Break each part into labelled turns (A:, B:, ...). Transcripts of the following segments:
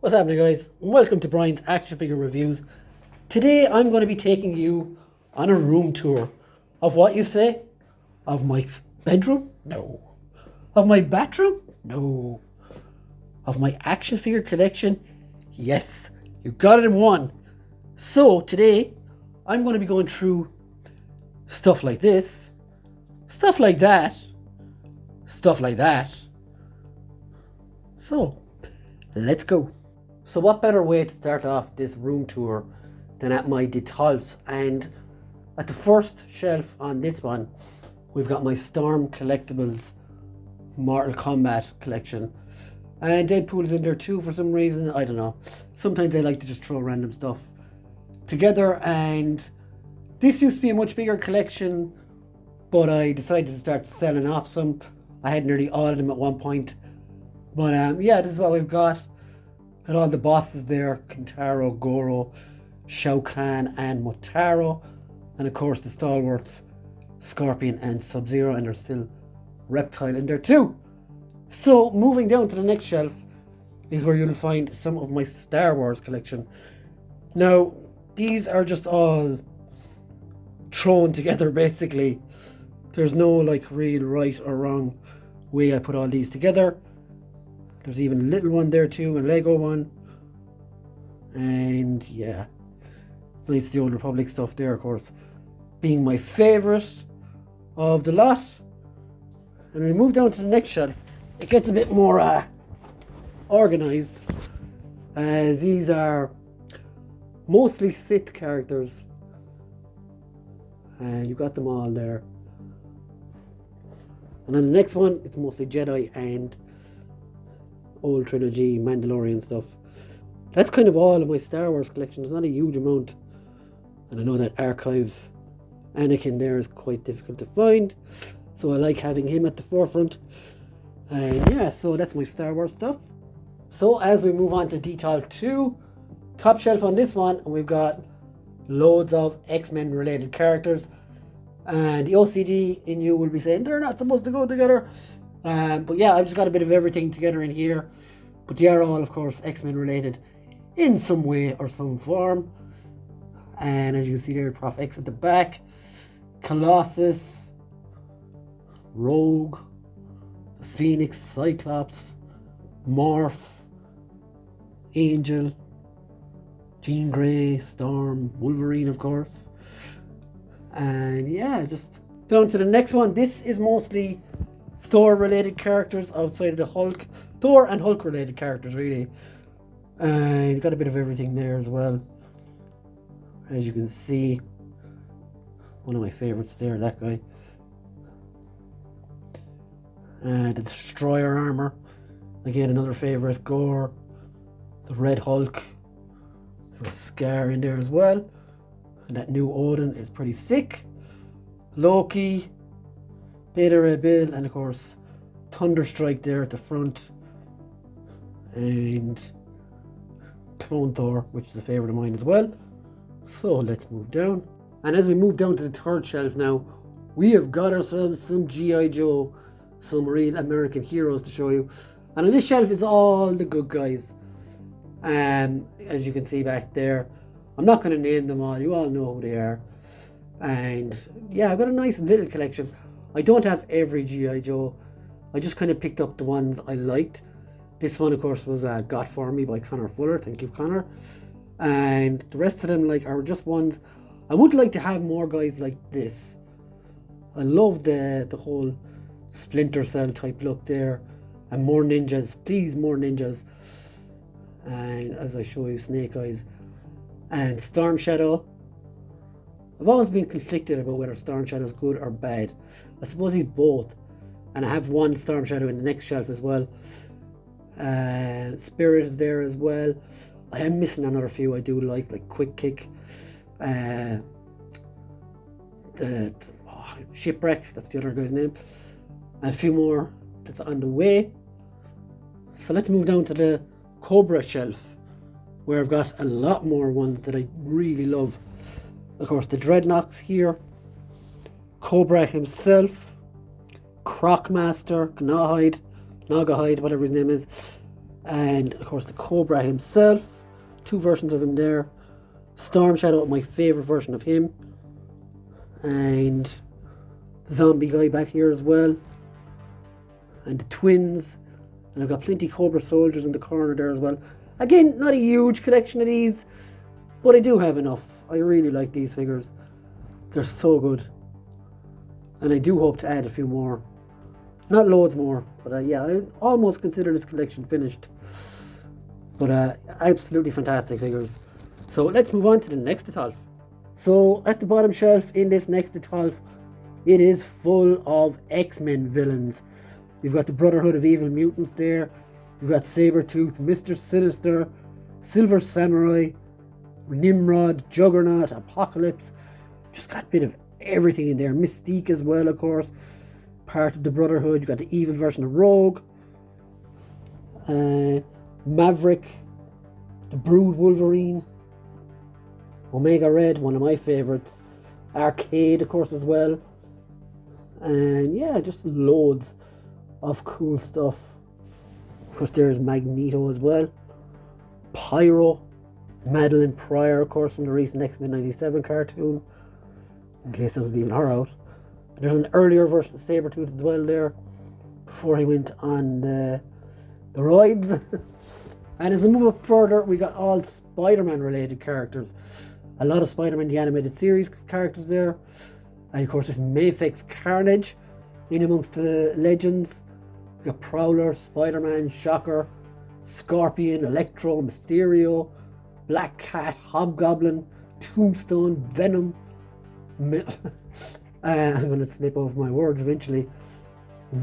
A: What's happening, guys? Welcome to Brian's Action Figure Reviews. Today I'm going to be taking you on a room tour of what you say? Of my bedroom? No. Of my bathroom? No. Of my action figure collection? Yes. You got it in one. So today I'm going to be going through stuff like this, stuff like that, stuff like that. So let's go. So what better way to start off this room tour than at my defaults? And at the first shelf on this one, we've got my Storm Collectibles Mortal Kombat collection. And Deadpool's in there too for some reason, I don't know. Sometimes I like to just throw random stuff together, and this used to be a much bigger collection, but I decided to start selling off some. I had nearly all of them at one point. But yeah, this is what we've got. Got all the bosses there: Kintaro, Goro, Shao Kahn and Motaro. And of course the stalwarts, Scorpion and Sub-Zero, and there's still Reptile in there too. So moving down to the next shelf is where you'll find some of my Star Wars collection. Now, these are just all thrown together basically. There's no like real right or wrong way I put all these together. There's even a little one there too, a Lego one. And yeah, nice the Old Republic stuff there, of course, being my favourite of the lot. And we move down to the next shelf, it gets a bit more organised. These are mostly Sith characters. And you got them all there. And then the next one, it's mostly Jedi and old trilogy, Mandalorian stuff. That's kind of all of my Star Wars collection. There's not a huge amount. And I know that archive Anakin there is quite difficult to find, so I like having him at the forefront. And yeah, so that's my Star Wars stuff. So as we move on to detail 2, top shelf on this one, and we've got loads of X-Men related characters. And the OCD in you will be saying they're not supposed to go together. But yeah, I've just got a bit of everything together in here. But they are all, of course, X-Men related in some way or some form. And as you can see there, Prof X at the back, Colossus, Rogue, Phoenix, Cyclops, Morph, Angel, Jean Grey, Storm, Wolverine, of course. And yeah, just down to the next one. This is mostly Thor related characters outside of the Hulk. Thor and Hulk related characters, really. And you got a bit of everything there as well. As you can see, one of my favorites there, that guy. The Destroyer armor, again another favorite. Gore, the Red Hulk, a Scar in there as well. And that new Odin is pretty sick. Loki, Beta Ray Bill, and of course Thunderstrike there at the front. And Clone Thor, which is a favourite of mine as well. So let's move down. And as we move down to the third shelf now, we have got ourselves some G.I. Joe, some real American heroes to show you. And on this shelf is all the good guys. As you can see back there, I'm not going to name them all, you all know who they are. And yeah, I've got a nice little collection. I don't have every G.I. Joe. I just kind of picked up the ones I liked. This one, of course, was Got For Me by Connor Fuller. Thank you, Connor. And the rest of them like are just ones. I would like to have more guys like this. I love the whole Splinter Cell type look there. And more ninjas. Please, more ninjas. And as I show you, Snake Eyes. And Storm Shadow. I've always been conflicted about whether Storm Shadow is good or bad. I suppose he's both. And I have one Storm Shadow in the next shelf as well. Spirit is there as well. I am missing another few I do like Quick Kick. The Shipwreck, that's the other guy's name. And a few more that's on the way. So let's move down to the Cobra shelf, where I've got a lot more ones that I really love. Of course, the Dreadnoks here, Cobra himself, Crocmaster, Gnawhide, whatever his name is, And of course the Cobra himself, two versions of him there. Storm Shadow, my favourite version of him. And the zombie guy back here as well. And the twins. And I've got plenty Cobra soldiers in the corner there as well. Again, not a huge collection of these, but I do have enough. I really like these figures. They're so good. And I do hope to add a few more. Not loads more, but yeah, I almost consider this collection finished. But absolutely fantastic figures. So let's move on to the next Detolf. So at the bottom shelf in this next Detolf, it is full of X-Men villains. You've got the Brotherhood of Evil Mutants there. You've got Sabretooth, Mr. Sinister, Silver Samurai, Nimrod, Juggernaut, Apocalypse. Just got a bit of everything in there. Mystique as well, of course. Part of the Brotherhood. You've got the evil version of Rogue. Maverick. The Brood Wolverine. Omega Red, one of my favourites. Arcade, of course, as well. And yeah, just loads of cool stuff. Of course, there's Magneto as well. Pyro. Madeline Pryor, of course, from the recent X-Men 97 cartoon. In case I was leaving her out. There's an earlier version of Sabretooth as well there. Before he went on the roids. And as we move up further, we got all Spider-Man related characters. A lot of Spider-Man the Animated Series characters there. And of course there's Mafex Carnage in amongst the legends. We got Prowler, Spider-Man, Shocker, Scorpion, Electro, Mysterio, Black Cat, Hobgoblin, Tombstone, Venom. I'm going to slip over my words eventually.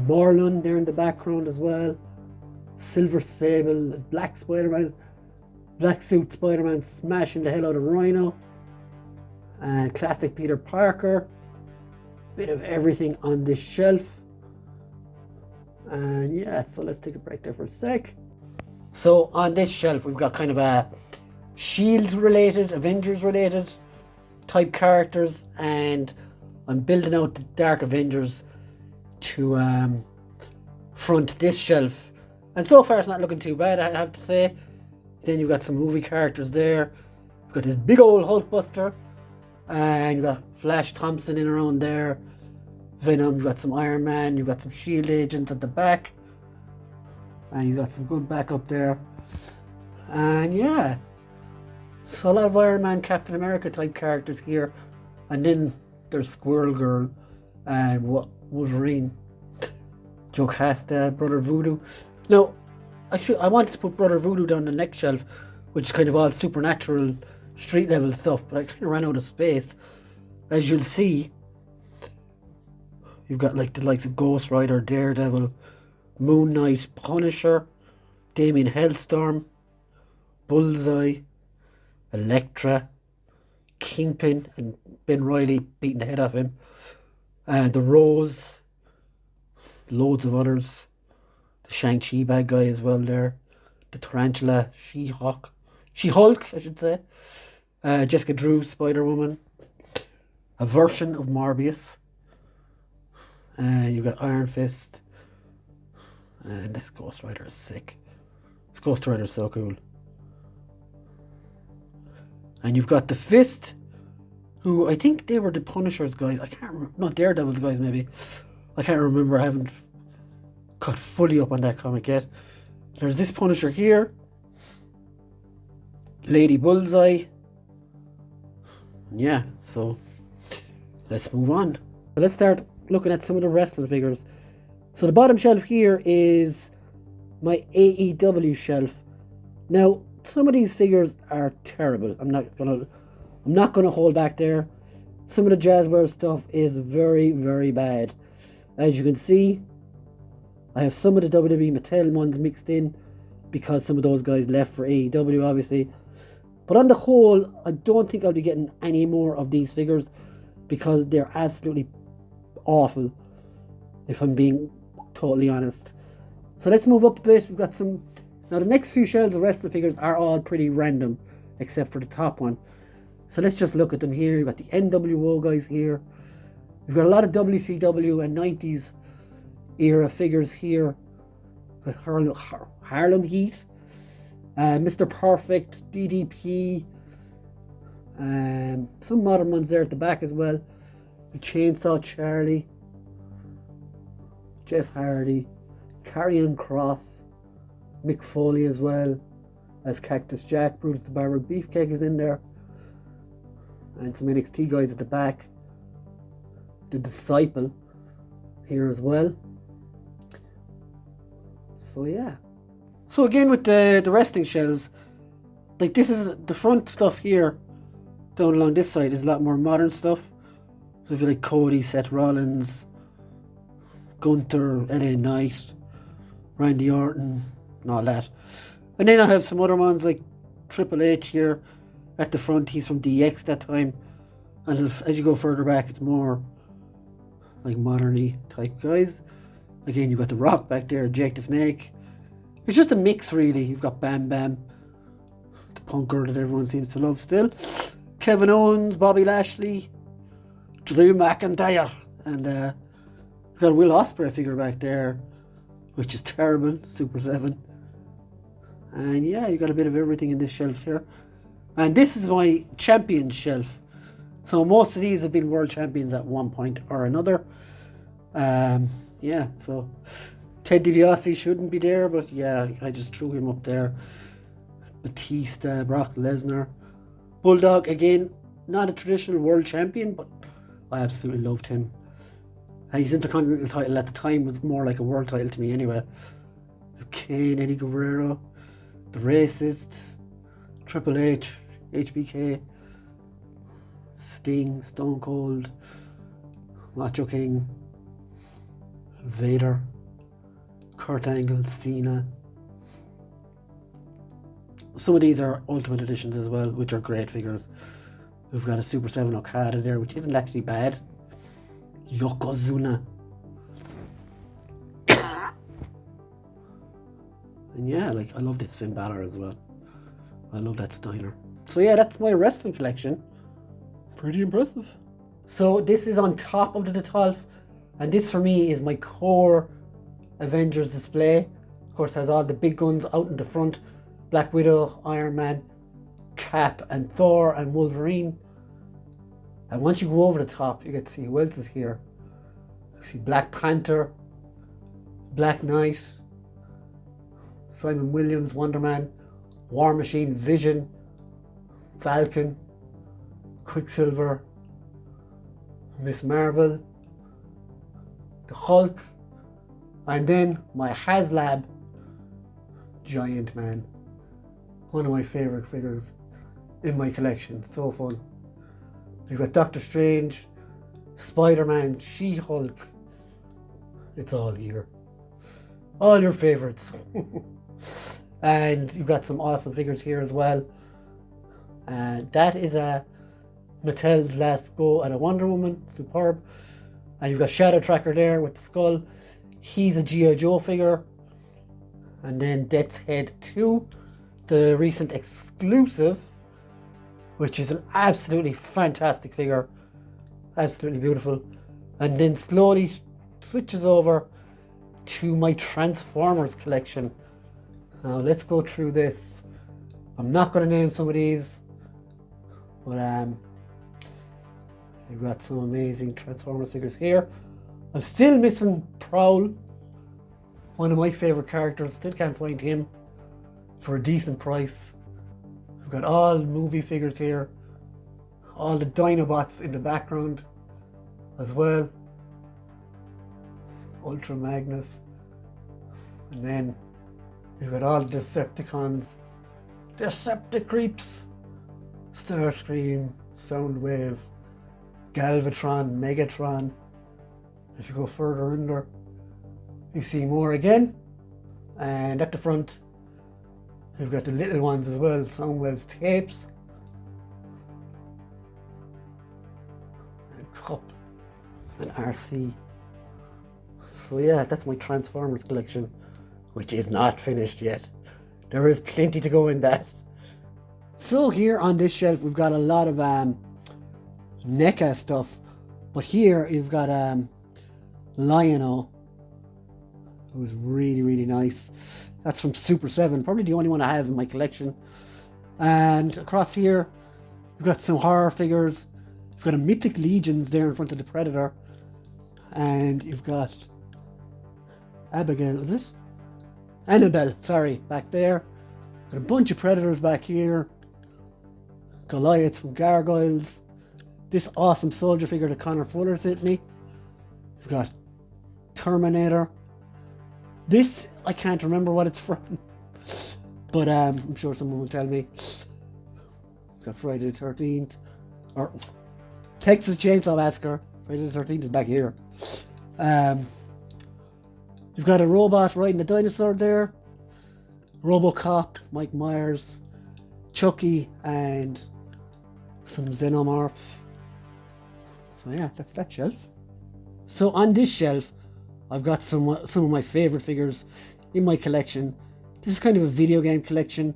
A: Marlon there in the background as well. Silver Sable, Black Spider-Man, Black Suit Spider-Man smashing the hell out of Rhino. Classic Peter Parker. Bit of everything on this shelf. And yeah, so let's take a break there for a sec. So on this shelf we've got kind of a Shield related, Avengers related type characters, and I'm building out the Dark Avengers to front this shelf. And so far it's not looking too bad, I have to say. Then you've got some movie characters there. You've got this big old Hulkbuster. And you've got Flash Thompson in around there. Venom, you've got some Iron Man, you've got some Shield agents at the back. And you've got some good backup there. And yeah. So a lot of Iron Man, Captain America type characters here. And then there's Squirrel Girl and Wolverine. Jocasta, Brother Voodoo. Now, I wanted to put Brother Voodoo down the next shelf, which is kind of all supernatural street level stuff, but I kind of ran out of space. As you'll see, you've got like the likes of Ghost Rider, Daredevil, Moon Knight, Punisher, Damien Hellstorm, Bullseye, Elektra, Kingpin, and Ben Reilly beating the head off him, the Rose, loads of others, the Shang-Chi bad guy as well there, the Tarantula, She-Hulk, I should say, Jessica Drew, Spider-Woman, a version of Morbius, you've got Iron Fist, and this Ghost Rider is sick. This Ghost Rider is so cool. And you've got the Fist, who I think they were the Punisher's guys. I can't remember. Not Daredevil's guys, maybe. I can't remember. I haven't got fully up on that comic yet. There's this Punisher here. Lady Bullseye. Yeah, so let's move on. So let's start looking at some of the wrestling figures. So the bottom shelf here is my AEW shelf. Now, some of these figures are terrible. I'm not gonna hold back there. Some of the Jazzware stuff is very, very bad. As you can see, I have some of the WWE Mattel ones mixed in because some of those guys left for AEW, obviously. But on the whole, I don't think I'll be getting any more of these figures because they're absolutely awful, if I'm being totally honest. So let's move up a bit. We've got some... Now the next few shelves of wrestling figures are all pretty random, except for the top one. So let's just look at them here. You've got the NWO guys here. We've got a lot of WCW and 90s era figures here. Harlem Heat, Mr. Perfect, DDP, some modern ones there at the back as well. The Chainsaw Charlie, Jeff Hardy, Karrion Kross, Mick Foley as well as Cactus Jack. Brutus the Barber Beefcake is in there, and some NXT guys at the back. The Disciple here as well. So yeah. So again with the wrestling shelves, like this is the front stuff here. Down along this side is a lot more modern stuff. So if you like Cody, Seth Rollins, Gunther, LA Knight, Randy Orton, and all that. And then I have some other ones like Triple H here at the front. He's from DX that time. And as you go further back, it's more like modern-y type guys. Again, you've got The Rock back there, Jake the Snake. It's just a mix, really. You've got Bam Bam, the punker that everyone seems to love still. Kevin Owens, Bobby Lashley, Drew McIntyre, and we've got a Will Ospreay figure back there, which is terrible, Super 7. And yeah, you got a bit of everything in this shelf here. And this is my champion shelf. So most of these have been world champions at one point or another. Yeah, so Ted DiBiase shouldn't be there, but yeah, I just threw him up there. Batista, Brock Lesnar. Bulldog, again, not a traditional world champion, but I absolutely loved him. His Intercontinental title at the time was more like a world title to me anyway. Kane, Eddie Guerrero, The Racist, Triple H, HBK, Sting, Stone Cold, Macho King, Vader, Kurt Angle, Cena. Some of these are Ultimate Editions as well, which are great figures. We've got a Super 7 Okada there, which isn't actually bad. Yokozuna. And yeah, like I love this Finn Balor as well. I love that Steiner. So yeah, that's my wrestling collection. Pretty impressive. So this is on top of the Detolf, and this for me is my core Avengers display. Of course, has all the big guns out in the front. Black Widow, Iron Man, Cap, and Thor, and Wolverine. And once you go over the top, you get to see who else is here. You see Black Panther, Black Knight, Simon Williams, Wonder Man, War Machine, Vision, Falcon, Quicksilver, Miss Marvel, the Hulk, and then my HasLab Giant Man. One of my favourite figures in my collection. So fun. You've got Doctor Strange, Spider-Man, She-Hulk. It's all here. All your favourites. And you've got some awesome figures here as well. And that is a Mattel's last go at a Wonder Woman. Superb. And you've got Shadow Tracker there with the skull. He's a G.I. Joe figure. And then Death's Head 2, the recent exclusive, which is an absolutely fantastic figure. Absolutely beautiful. And then slowly switches over to my Transformers collection. Now let's go through this. I'm not going to name some of these, but you've got some amazing Transformers figures here. I'm still missing Prowl, one of my favourite characters. Still can't find him for a decent price. We've got all movie figures here, all the Dinobots in the background as well. Ultra Magnus, and then we've got all the Decepticons, Decepticreeps, Starscream, Soundwave, Galvatron, Megatron. If you go further under, you see more again. And at the front, we've got the little ones as well, Soundwave's tapes, and Cup, and RC. So yeah, that's my Transformers collection, which is not finished yet. There is plenty to go in that. So here on this shelf, we've got a lot of NECA stuff. But here you've got Lion-O, It was really, really nice. That's from Super 7, probably the only one I have in my collection. And across here, we've got some horror figures. You've got a Mythic Legions there in front of the Predator. And you've got Abigail, is it? Annabelle, sorry, back there. Got a bunch of Predators back here. Goliath from Gargoyles. This awesome soldier figure that Connor Fuller sent me. We've got Terminator. This, I can't remember what it's from. But I'm sure someone will tell me. We've got Friday the 13th. Or Texas Chainsaw Massacre. Friday the 13th is back here. You've got a robot riding a dinosaur there. RoboCop, Mike Myers, Chucky, and some Xenomorphs. So yeah, that's that shelf. So on this shelf, I've got some of my favourite figures in my collection. This is kind of a video game collection.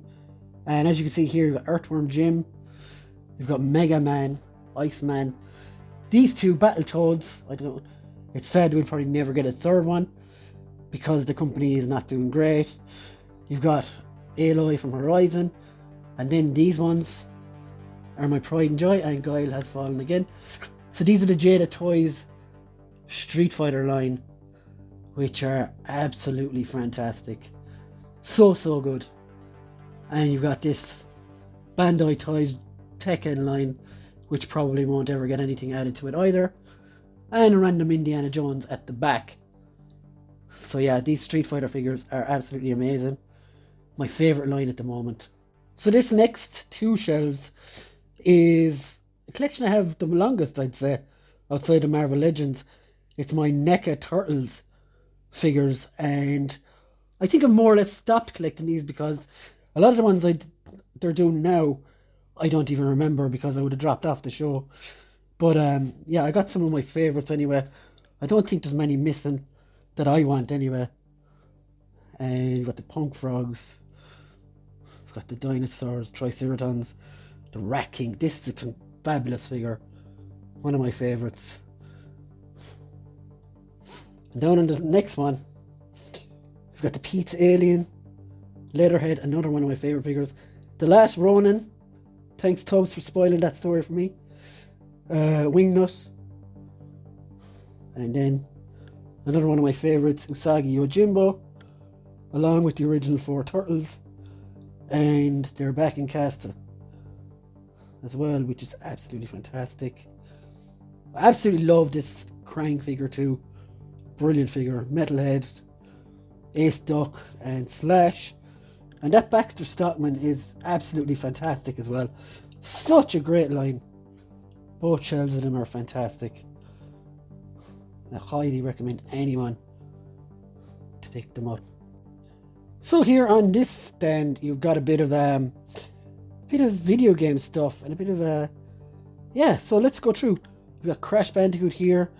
A: And as you can see here, you've got Earthworm Jim. You've got Mega Man, Iceman. These two Battletoads, I don't know. It's sad we'll probably never get a third one because the company is not doing great. You've got Aloy from Horizon. And then these ones are my pride and joy, and Guile has fallen again. So these are the Jada Toys Street Fighter line, which are absolutely fantastic. So good. And you've got this Bandai Toys Tekken line, which probably won't ever get anything added to it either. And a random Indiana Jones at the back. So yeah, these Street Fighter figures are absolutely amazing. My favourite line at the moment. So this next two shelves is a collection I have the longest, I'd say, outside of Marvel Legends. It's my NECA Turtles figures, and I think I've more or less stopped collecting these because a lot of the ones they're doing now, I don't even remember because I would have dropped off the show. But yeah, I got some of my favourites anyway. I don't think there's many missing that I want anyway. And you've got the Punk Frogs. We've got the dinosaurs, Triceratons, the Rat King. This is a fabulous figure. One of my favourites. And down on the next one, we've got the Pizza Alien, Leatherhead, another one of my favourite figures. The Last Ronin. Thanks Tubbs for spoiling that story for me. Wingnut. And then another one of my favourites, Usagi Yojimbo, along with the original 4 Turtles. And they're back in cast as well, which is absolutely fantastic. I absolutely love this Krang figure too. Brilliant figure. Metalhead, Ace Duck, and Slash. And that Baxter Stockman is absolutely fantastic as well. Such a great line. Both shelves of them are fantastic. I highly recommend anyone to pick them up. So here on this stand, you've got a bit of video game stuff and a bit of yeah. So let's go through. You've got Crash Bandicoot here.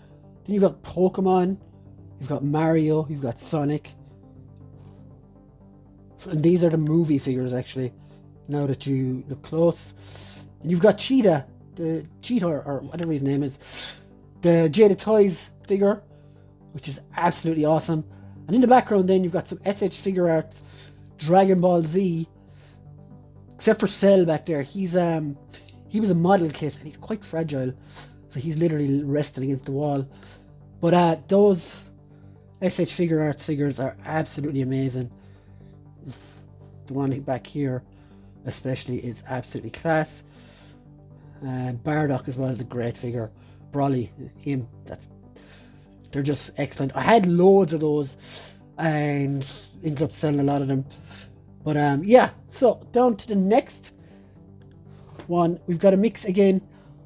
A: Then you've got Pokemon. You've got Mario. You've got Sonic. And these are the movie figures actually. Now that you look close, and you've got Cheetah, the Cheetah or whatever his name is, the Jada Toys figure, which is absolutely awesome. And in the background then you've got some SH Figure Arts, Dragon Ball Z, except for Cell back there. He was a model kit and he's quite fragile, so he's literally resting against the wall. But those SH Figure Arts figures are absolutely amazing. The one back here especially is absolutely class. Bardock as well is a great figure. Broly, they're just excellent. I had loads of those and ended up selling a lot of them. But yeah, so down to the next one. We've got a mix again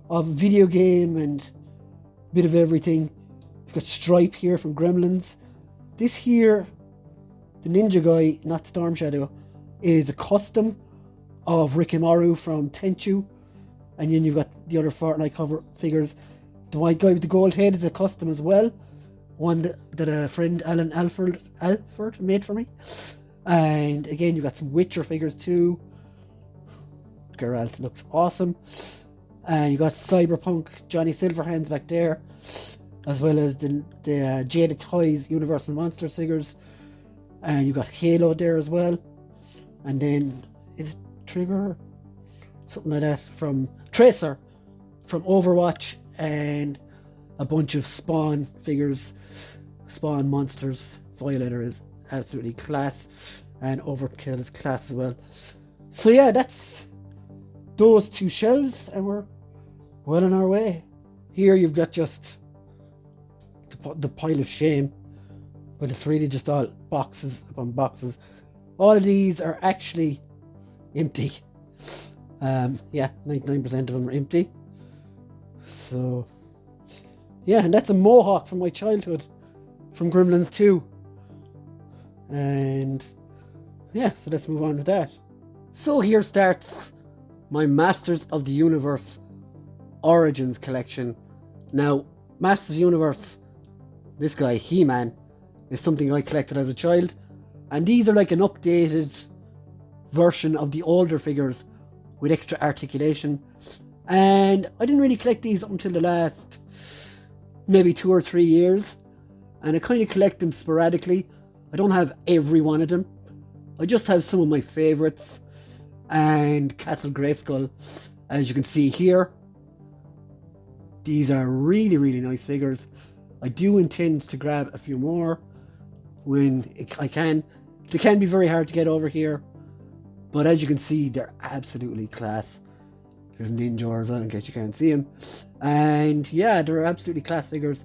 A: of video game and a bit of everything. We've got Stripe here from Gremlins. This here, the ninja guy, not Storm Shadow, is a custom of Rikimaru from Tenchu. And then you've got the other Fortnite cover figures. The white guy with the gold head is a custom as well. One that a friend, Alan Alford made for me. And again, you've got some Witcher figures too. Geralt looks awesome. And you got Cyberpunk Johnny Silverhands back there, as well as the Jada Toys Universal Monsters figures. And you got Halo there as well. And then, is it Trigger? Something like that, from Tracer, from Overwatch, and a bunch of Spawn figures, Spawn monsters. Violator is absolutely class, and Overkill is class as well. So yeah, that's those two shelves, and we're well on our way. Here you've got just the pile of shame, but it's really just all boxes upon boxes. All of these are actually empty. Yeah, 99% of them are empty. So yeah, and that's a mohawk from my childhood, from Gremlins 2. And yeah, so let's move on with that. So here starts my Masters of the Universe Origins collection. Now, Masters of the Universe, this guy, He-Man, is something I collected as a child. And these are like an updated version of the older figures with extra articulation. And I didn't really collect these up until the last maybe 2 or 3 years. And I kind of collect them sporadically. I don't have every one of them. I just have some of my favourites. And Castle Grayskull, as you can see here. These are really, really nice figures. I do intend to grab a few more when I can. They can be very hard to get over here, but as you can see, they're absolutely class. There's Ninja as well, in case you can't see him. And yeah, they're absolutely class figures.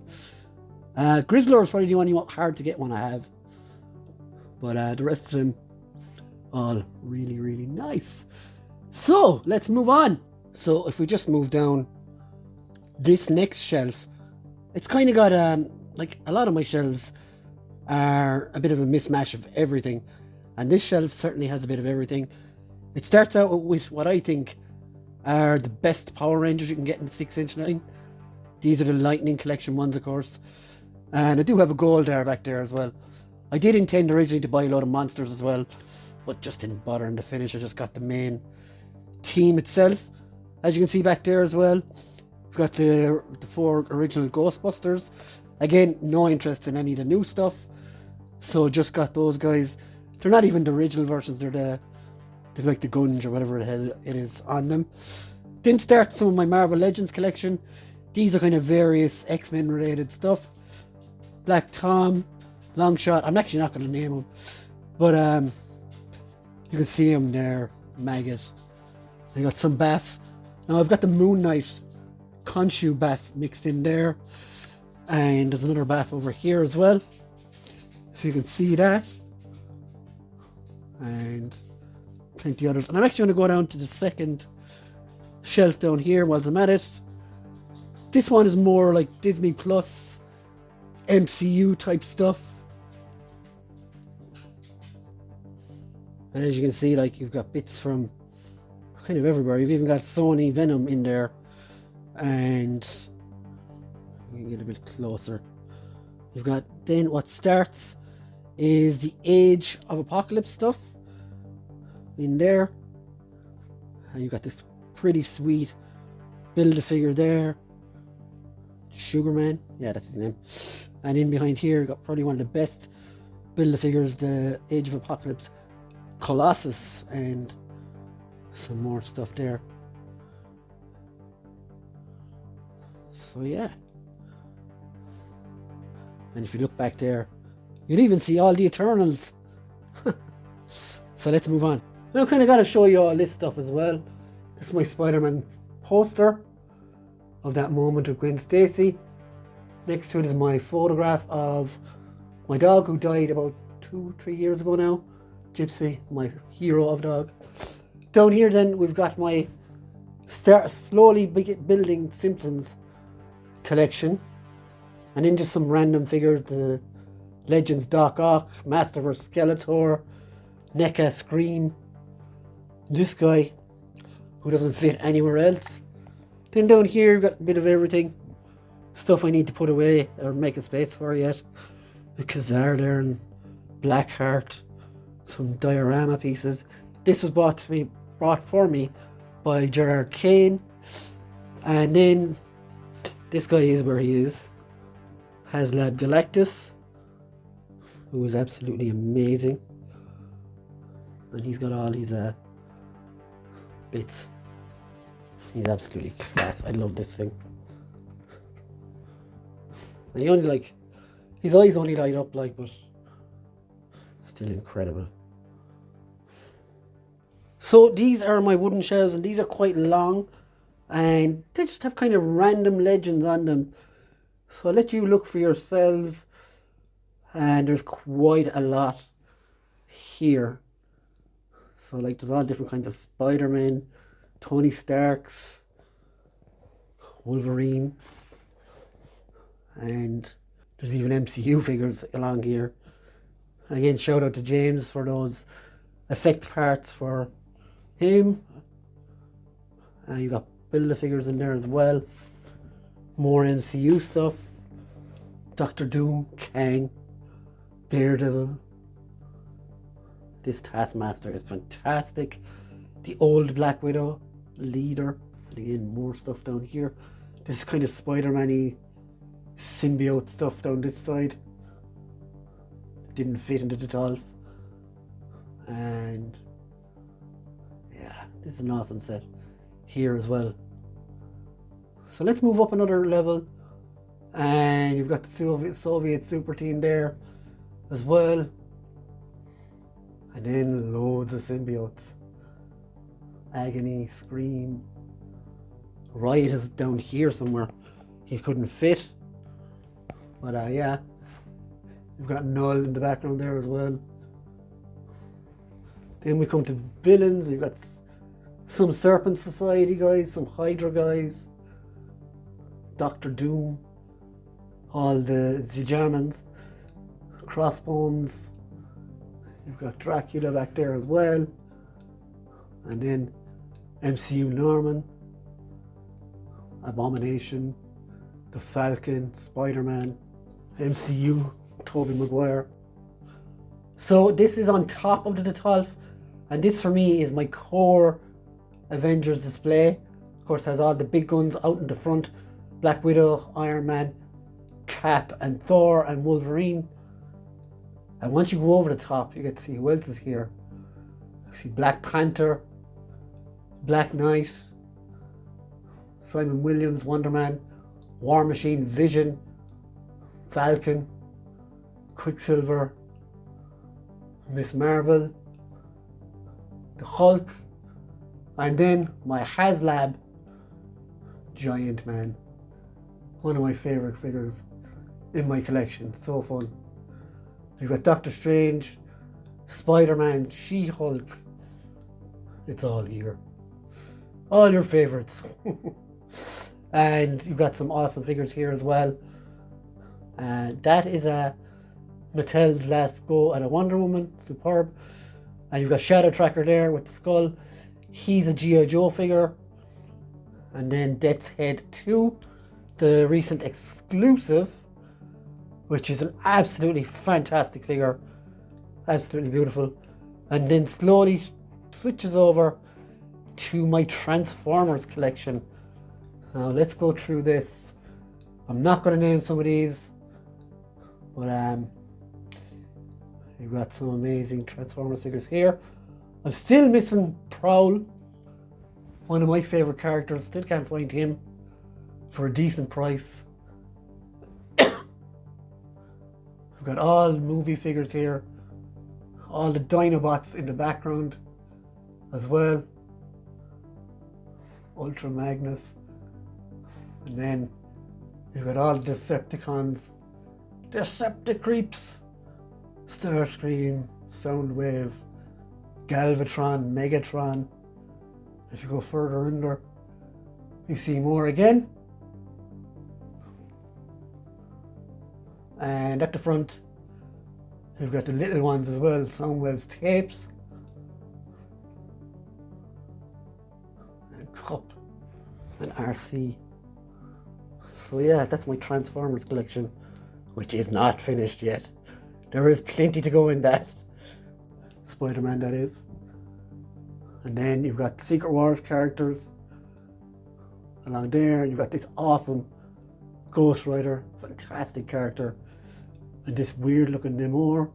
A: Grizzlor is probably the only hard to get one I have. But the rest of them, all really, really nice. So, let's move on. So, if we just move down this next shelf, it's kind of got, like a lot of my shelves are a bit of a mismatch of everything. And this shelf certainly has a bit of everything. It starts out with what I think are the best Power Rangers you can get in the 6" line. These are the Lightning Collection ones, of course. And I do have a Goldar back there as well. I did intend originally to buy a lot of monsters as well, but just didn't bother in the finish. I just got the main team itself. As you can see back there as well, we've got the 4 original Ghostbusters. Again, no interest in any of the new stuff, so just got those guys. They're not even the original versions, they're like the Gunge or whatever it is on them. Then start some of my Marvel Legends collection. These are kind of various X-Men related stuff. Black Tom, Longshot, I'm actually not going to name them, but you can see them there, Maggot. I got some Baths. Now I've got the Moon Knight Khonshu Bath mixed in there, and there's another Bath over here as well, if you can see that, and plenty others. And I'm actually going to go down to the second shelf down here whilst I'm at it. This one is more like Disney Plus, MCU type stuff. And as you can see, like, you've got bits from kind of everywhere. You've even got Sony Venom in there. And you can get a bit closer. You've got then what starts is the Age of Apocalypse stuff in there. And you've got this pretty sweet Build-A-Figure there. Sugarman, yeah, that's his name. And in behind here, you've got probably one of the best Build-A-Figures, the Age of Apocalypse Colossus, and some more stuff there. So yeah, and if you look back there, you'll even see all the Eternals. So let's move on. Now, kind of got to show you all this stuff as well. This is my Spider-Man poster of that moment of Gwen Stacy. Next to it is my photograph of my dog who died about 2-3 years ago now, Gypsy, my hero of dog. Down here then we've got my slowly building Simpsons collection, and then just some random figures, the Legends Doc Ock, Masterverse Skeletor, NECA Scream, this guy who doesn't fit anywhere else. Then down here we've got a bit of everything, stuff I need to put away or make a space for yet. The Kazar there and Blackheart, some diorama pieces. This was brought for me by Gerard Kane. And then this guy is where he is. HasLab Galactus. who is absolutely amazing. And he's got all these bits. He's absolutely class. I love this thing. And he only like, his eyes only light up like, but still incredible. So these are my wooden shelves, and these are quite long, and they just have kind of random legends on them. So I'll let you look for yourselves, and there's quite a lot here. So like there's all different kinds of Spider-Man, Tony Starks, Wolverine, and there's even MCU figures along here. Again, shout out to James for those effect parts for him. You got Build-A-Figures in there as well. More MCU stuff. Doctor Doom, Kang, Daredevil. This Taskmaster is fantastic. The old Black Widow, Leader. And again, more stuff down here. This is kind of Spider-Man-y symbiote stuff down this side. Didn't fit into the Dolph. And yeah, this is an awesome set here as well. So let's move up another level, and you've got the Soviet super team there as well, and then loads of symbiotes. Agony, Scream, Riot is down here somewhere. He couldn't fit, but yeah, you've got Null in the background there as well. Then we come to villains. You've got some Serpent Society guys, some Hydra guys, Doctor Doom, all the Germans, Crossbones. You've got Dracula back there as well, and then MCU Norman, Abomination, the Falcon, Spider-Man, MCU Tobey Maguire. So this is on top of the Dolph, and this for me is my core Avengers display. Of course, has all the big guns out in the front: Black Widow, Iron Man, Cap, and Thor, and Wolverine. And once you go over the top, you get to see who else is here. You see Black Panther, Black Knight, Simon Williams, Wonder Man, War Machine, Vision, Falcon, Quicksilver, Miss Marvel, the Hulk, and then my HasLab Giant Man. One of my favourite figures in my collection. So fun. You've got Doctor Strange, Spider-Man, She-Hulk. It's all here. All your favourites. And you've got some awesome figures here as well. And that is Mattel's last go at a Wonder Woman. Superb. And you've got Shadow Tracker there with the skull. He's a G.I. Joe figure. And then Death's Head 2, the recent exclusive, which is an absolutely fantastic figure. Absolutely beautiful. And then slowly switches over to my Transformers collection. Now let's go through this. I'm not going to name some of these, but you've got some amazing Transformers figures here. I'm still missing Prowl, one of my favourite characters. Still can't find him for a decent price. We've got all movie figures here, all the Dinobots in the background as well. Ultra Magnus, and then you've got all the Decepticons, Decepticreeps, Starscream, Soundwave, Galvatron, Megatron. If you go further in there, you see more again. And at the front, you've got the little ones as well, Soundwave's tapes, and Cup, and RC. So yeah, that's my Transformers collection, which is not finished yet. There is plenty to go in that. Spider-Man, that is. And then you've got Secret Wars characters along there. You've got this awesome Ghost Rider, fantastic character. And this weird looking Namor.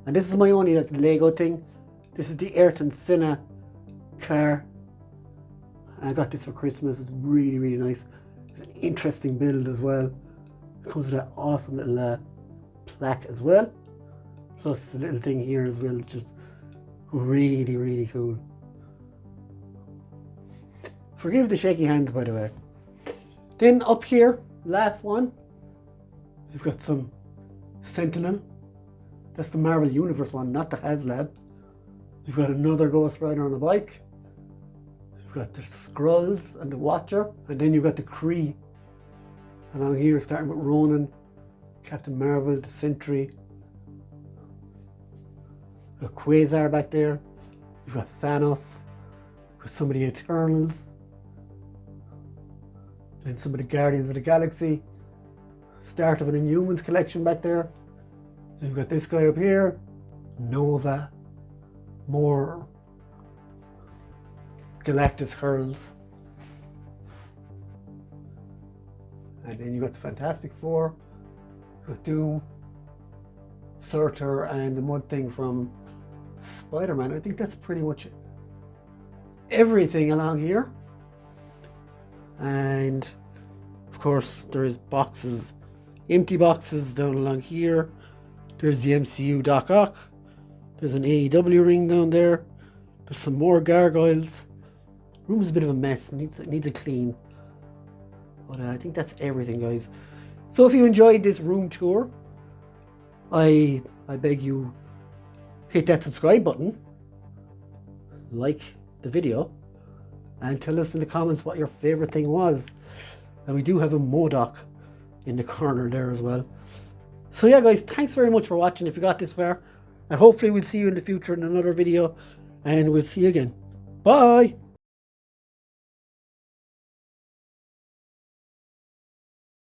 A: And this is my only like Lego thing. This is the Ayrton Senna car. I got this for Christmas. It's really, really nice. It's an interesting build as well. It comes with that awesome little plaque as well. Plus the little thing here as well, which is really, really cool. Forgive the shaky hands, by the way. Then up here, last one, we've got some Sentinel. That's the Marvel Universe one, not the HasLab. We've got another Ghost Rider on a bike. We've got the Skrulls and the Watcher. And then you've got the Kree along here, starting with Ronan, Captain Marvel, the Sentry. We've got Quasar back there. We've got Thanos. We've got some of the Eternals. And some of the Guardians of the Galaxy. Start of an Inhumans collection back there. And we've got this guy up here. Nova. More Galactus hurls. And then you've got the Fantastic Four. You've got Doom, Surtur, and the Mud Thing from Spider-Man. I think that's pretty much everything along here. And of course there is boxes, empty boxes down along here. There's the MCU Doc Ock. There's an AEW ring down there. There's some more gargoyles. The room is a bit of a mess. Needs a clean. But I think that's everything, guys. So if you enjoyed this room tour, I beg you hit that subscribe button, like the video, and tell us in the comments what your favorite thing was. And we do have a MODOK in the corner there as well. So yeah, guys, thanks very much for watching if you got this far. And hopefully we'll see you in the future in another video. And we'll see you again. Bye!